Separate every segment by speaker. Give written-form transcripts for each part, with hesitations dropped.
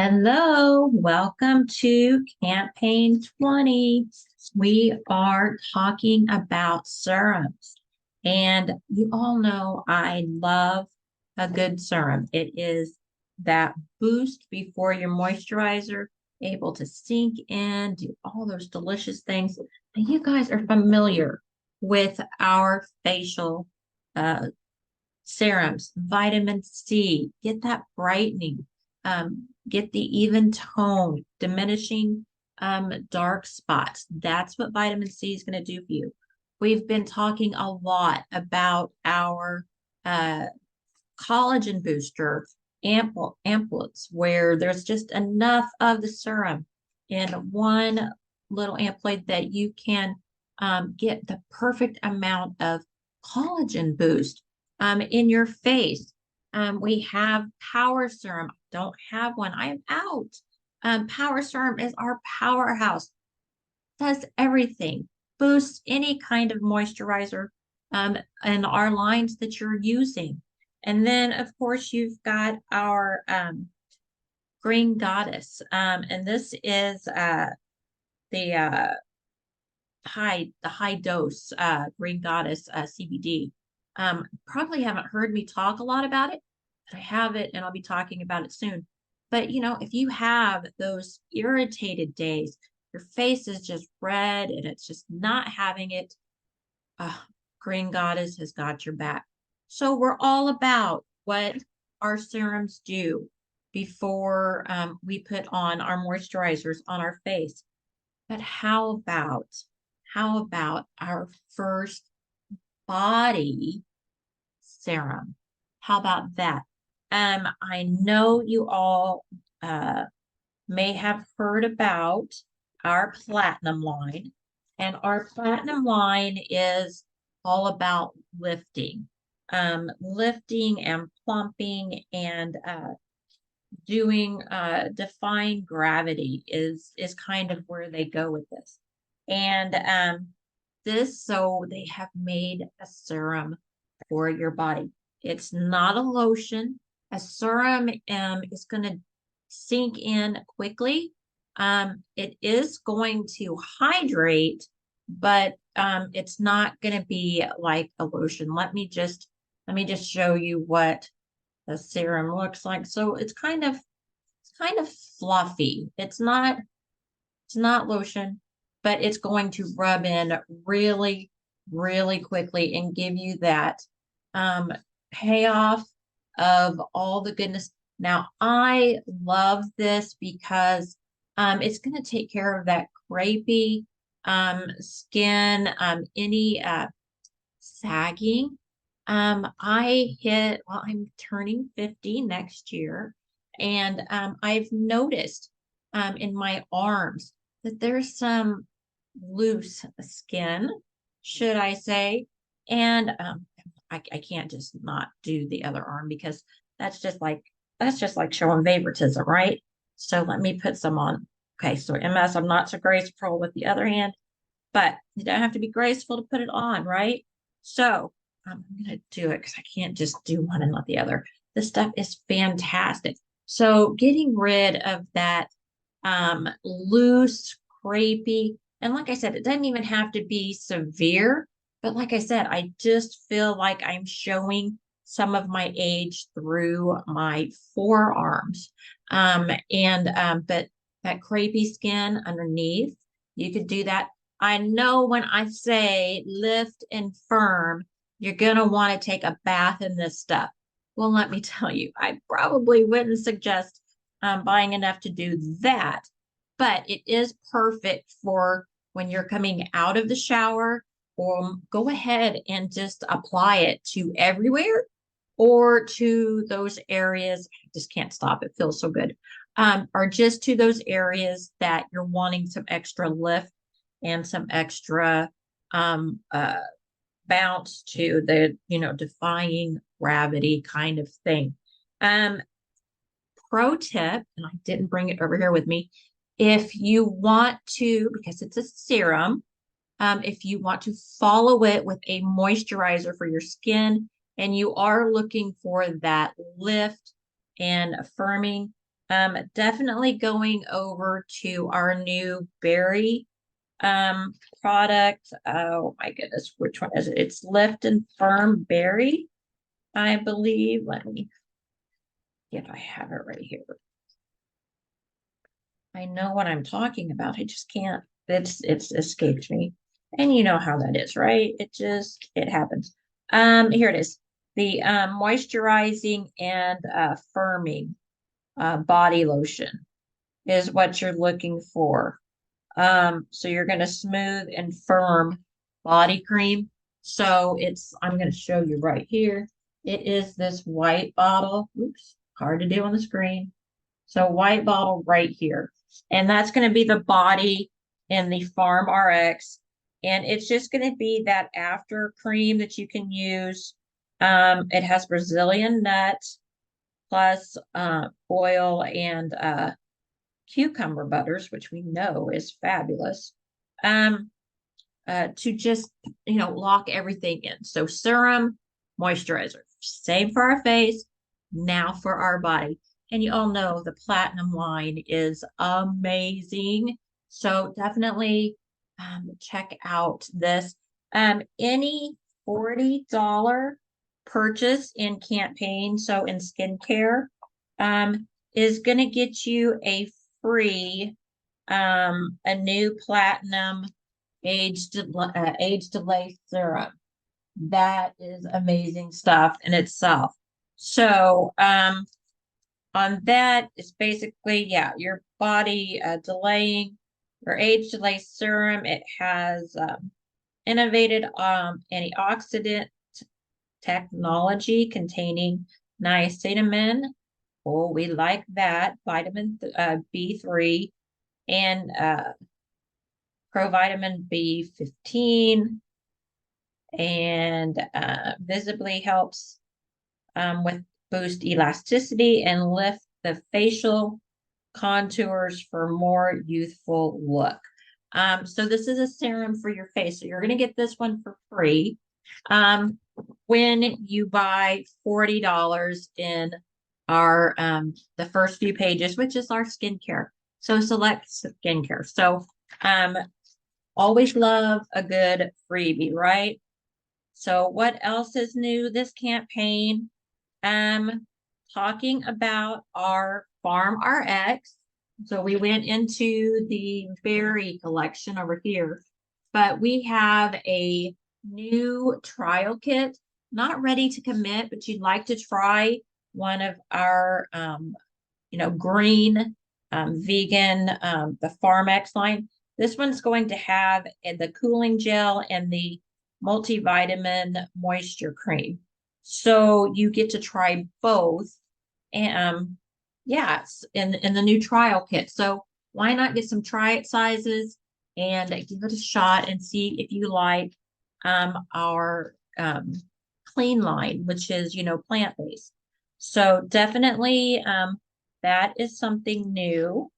Speaker 1: Hello, welcome to Campaign 20. We are talking about serums. And you all know I love a good serum. It is that boost before your moisturizer, able to sink in, do all those delicious things. And you guys are familiar with our facial uh, serums, vitamin C, get that brightening, get the even tone, diminishing dark spots. That's what vitamin C is going to do for you. We've been talking a lot about our uh, collagen booster ampullates, where there's just enough of the serum in one little ampulate that you can get the perfect amount of collagen boost in your face. We have Power Serum. Don't have one. I am out. Power Serum is our powerhouse. Does everything. Boosts any kind of moisturizer in our lines that you're using. And then, of course, you've got our Green Goddess. And this is the high dose Green Goddess CBD. Probably haven't heard me talk a lot about it, but I have it and I'll be talking about it soon. But if you have those irritated days, your face is just red and it's just not having it, uh, Green Goddess has got your back. So we're all about what our serums do before we put on our moisturizers on our face. But how about our first body serum? How about that? I know you all may have heard about our platinum line, and our platinum line is all about lifting, lifting and plumping and doing defying gravity is kind of where they go with this. And so they have made a serum for your body. It's not a lotion. A serum is going to sink in quickly. It is going to hydrate, but it's not going to be like a lotion. Let me just show you what the serum looks like. So it's kind of fluffy. It's not lotion, but it's going to rub in really, really quickly and give you that payoff of all the goodness. Now, I love this because it's going to take care of that crepey skin, any sagging. I'm turning 50 next year, and I've noticed in my arms that there's some loose skin, should I say, and I can't just not do the other arm because that's just like showing favoritism, right? So let me put some on. Okay, so MS, I'm not so graceful with the other hand, but you don't have to be graceful to put it on, right? So I'm going to do it because I can't just do one and not the other. This stuff is fantastic. So getting rid of that loose, crepey, and like I said, it doesn't even have to be severe. But like I said, I just feel like I'm showing some of my age through my forearms. But that crepey skin underneath, you could do that. I know when I say lift and firm, you're going to want to take a bath in this stuff. Well, let me tell you, I probably wouldn't suggest buying enough to do that, but it is perfect for when you're coming out of the shower, or go ahead and just apply it to everywhere or to those areas. I just can't stop. It feels so good. Or just to those areas that you're wanting some extra lift and some extra bounce to the, defying gravity kind of thing. Pro tip, and I didn't bring it over here with me, if you want to, because it's a serum, if you want to follow it with a moisturizer for your skin and you are looking for that lift and affirming, Definitely going over to our new berry product. Oh my goodness, which one is it? It's Lift and Firm Berry, I believe. Let me see if I have it right here. I know what I'm talking about. I just can't. It's escaped me. And you know how that is, right? It happens. Here it is. The moisturizing and firming body lotion is what you're looking for. So you're going to smooth and firm body cream. So I'm going to show you right here. It is this white bottle. Oops, hard to do on the screen. So white bottle right here. And that's going to be the body in the Farm RX. And it's just going to be that after cream that you can use. It has Brazilian nut plus oil and cucumber butters, which we know is fabulous, to just, lock everything in. So serum, moisturizer, same for our face, now for our body. And you all know the platinum line is amazing. So definitely check out this. Any $40 purchase in campaign, so in skincare, is going to get you a free Anew platinum age delay serum. That is amazing stuff in itself. So on that, it's basically, yeah, your body delaying your age delay serum. It has innovated antioxidant technology containing niacinamide. Oh, we like that. Vitamin B3 and provitamin B15, and visibly helps with boost elasticity and lift the facial contours for more youthful look. So this is a serum for your face. So you're going to get this one for free when you buy $40 in our the first few pages, which is our skincare. So select skincare. So always love a good freebie, right? So what else is new this campaign? Talking about our Farm RX. So we went into the berry collection over here, but we have a new trial kit. Not ready to commit, but you'd like to try one of our, green, vegan, the Farm X line. This one's going to have the cooling gel and the multivitamin moisture cream. So you get to try both. And yeah, it's in the new trial kit. So why not get some try it sizes and give it a shot and see if you like our clean line, which is, plant-based. So definitely that is something new.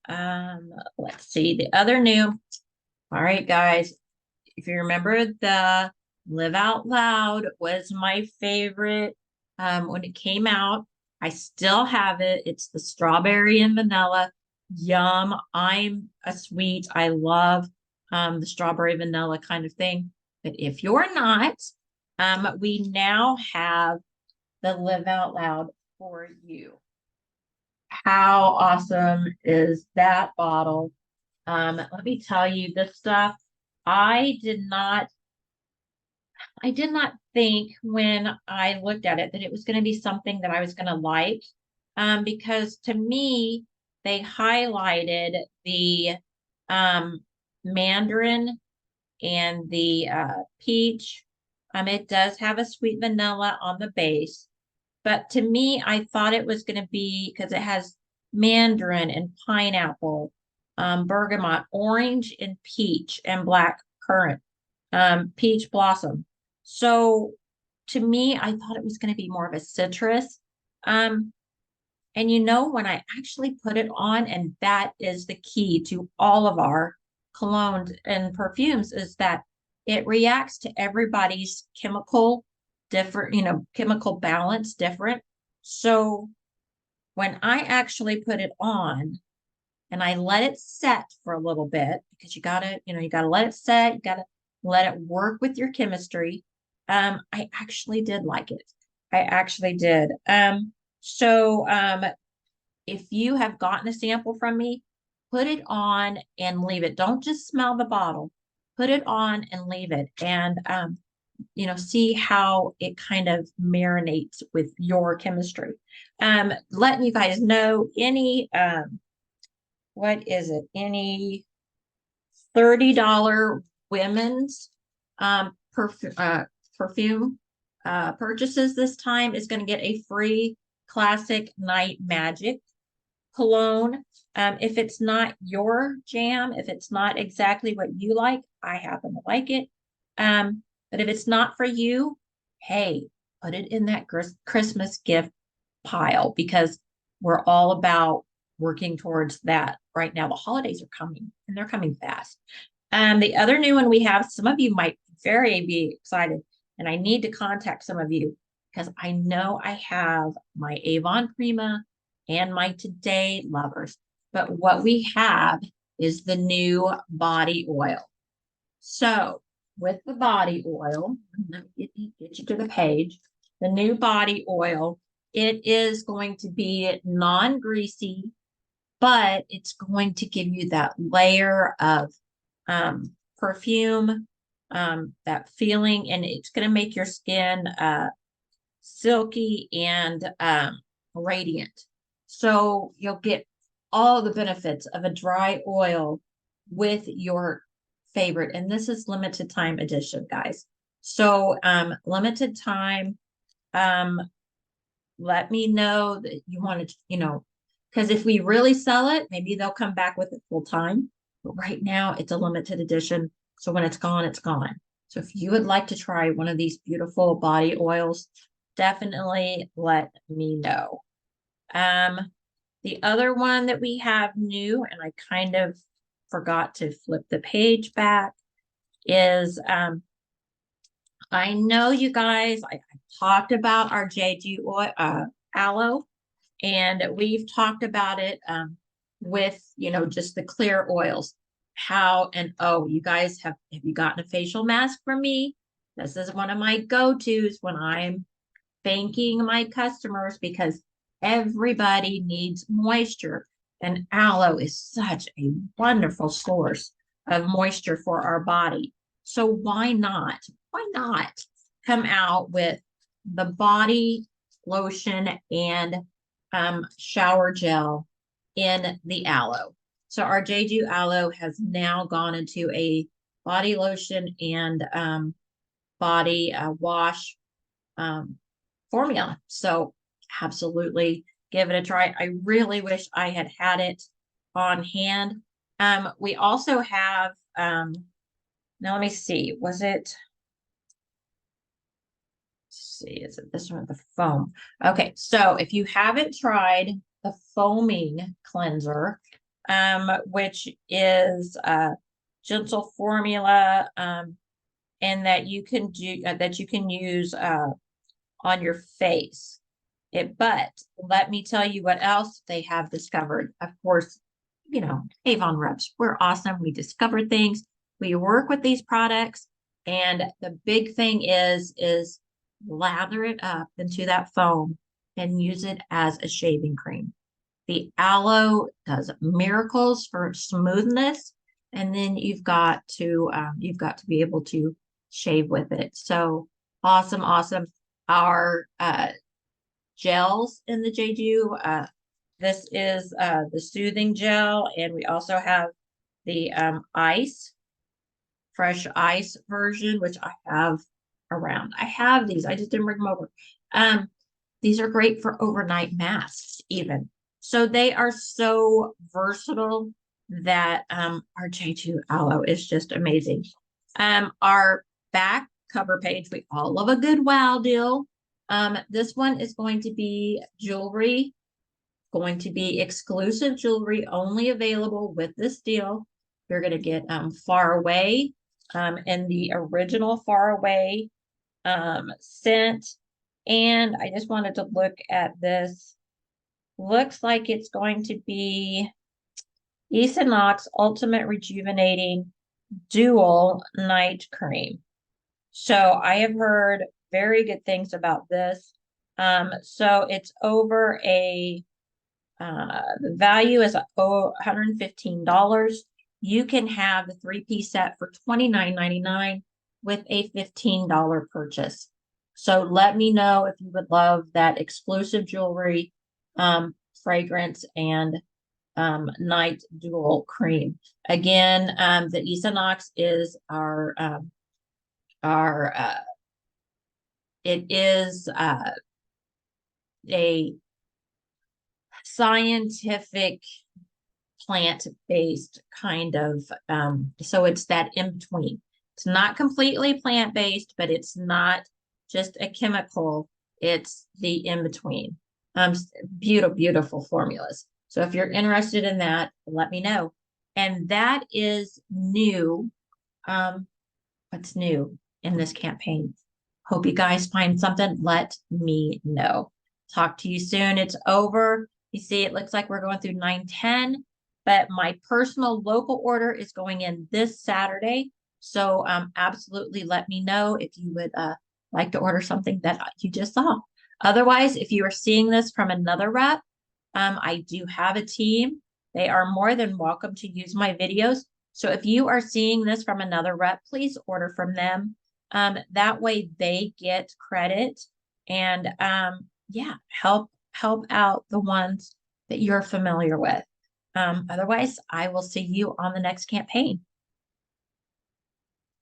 Speaker 1: Let's see the other new. All right, guys, if you remember, the Live Out Loud was my favorite when it came out. I still have it. It's the strawberry and vanilla. Yum. I'm a sweet. I love the strawberry vanilla kind of thing. But if you're not, we now have the Live Out Loud for you. How awesome is that bottle? Let me tell you this stuff. I did not think when I looked at it that it was going to be something that I was going to like, because to me, they highlighted the mandarin and the peach. It does have a sweet vanilla on the base, but to me, I thought it was going to be because it has mandarin and pineapple, bergamot, orange and peach, and black currant, peach blossom. So to me, I thought it was going to be more of a citrus. And when I actually put it on, and that is the key to all of our colognes and perfumes, is that it reacts to everybody's chemical balance different. So when I actually put it on and I let it set for a little bit, because you gotta, you gotta let it set, you gotta let it work with your chemistry. I actually did like it. I actually did. So if you have gotten a sample from me, put it on and leave it. Don't just smell the bottle. Put it on and leave it. And see how it kind of marinates with your chemistry. Letting you guys know any what is it? Any $30 women's perfume purchases this time is going to get a free classic night magic cologne. If it's not your jam, if it's not exactly what you like, I happen to like it. But if it's not for you, hey, put it in that Christmas gift pile, because we're all about working towards that right now. The holidays are coming and they're coming fast. The other new one we have, some of you might very be excited, and I need to contact some of you because I know I have my Avon Prima and my Today Lovers. But what we have is the new body oil. So with the body oil, let me get you to the page. The new body oil, it is going to be non-greasy, but it's going to give you that layer of perfume, that feeling, and it's going to make your skin silky and radiant. So you'll get all the benefits of a dry oil with your favorite. And this is limited time edition, guys. So limited time. Let me know that you want to, because if we really sell it, maybe they'll come back with it full time. But right now it's a limited edition. So when it's gone, it's gone. So if you would like to try one of these beautiful body oils, definitely let me know. The other one that we have new, and I kind of forgot to flip the page back, is I know you guys, I talked about our Jeju oil, aloe, and we've talked about it with, just the clear oils. You guys have you gotten a facial mask from me? This is one of my go-tos when I'm thanking my customers, because everybody needs moisture, and aloe is such a wonderful source of moisture for our body. So why not come out with the body lotion and shower gel in the aloe? So our Jeju aloe has now gone into a body lotion and body wash formula. So absolutely give it a try. I really wish I had had it on hand. We also have, now let me see, was it, is it this one, the foam? Okay, so if you haven't tried the foaming cleanser, which is a gentle formula, and that you can use on your face. But let me tell you what else they have discovered. Of course, Avon reps, we're awesome. We discover things. We work with these products, and the big thing is lather it up into that foam and use it as a shaving cream. The aloe does miracles for smoothness, and then you've got to be able to shave with it. So awesome, awesome. Our gels in the Jeju, this is the soothing gel, and we also have the fresh ice version, which I have around. I have these, I just didn't bring them over. These are great for overnight masks even. So they are so versatile that our Jeju aloe is just amazing. Our back cover page, we all love a good wow deal. This one is going to be jewelry, going to be exclusive jewelry only available with this deal. You're going to get Far Away and the original Far Away scent. And I just wanted to look at this. looks like it's going to be Equinox Ultimate Rejuvenating Dual Night Cream. So I have heard very good things about this. So it's over the value is $115. You can have the three-piece set for $29.99 with a $15 purchase. So let me know if you would love that exclusive jewelry, fragrance, and night dual cream. Again, the Equinox is our it is a scientific plant-based kind of so it's that in between. It's not completely plant-based, but it's not just a chemical, it's the in between. Beautiful formulas. So if you're interested in that, let me know. And that is new. What's new in this campaign? Hope you guys find something. Let me know. Talk to you soon. It's over. You see, it looks like we're going through 910, but my personal local order is going in this Saturday. So absolutely let me know if you would like to order something that you just saw. Otherwise, if you are seeing this from another rep, I do have a team. They are more than welcome to use my videos. So if you are seeing this from another rep, please order from them. That way they get credit and yeah, help out the ones that you're familiar with. Otherwise, I will see you on the next campaign.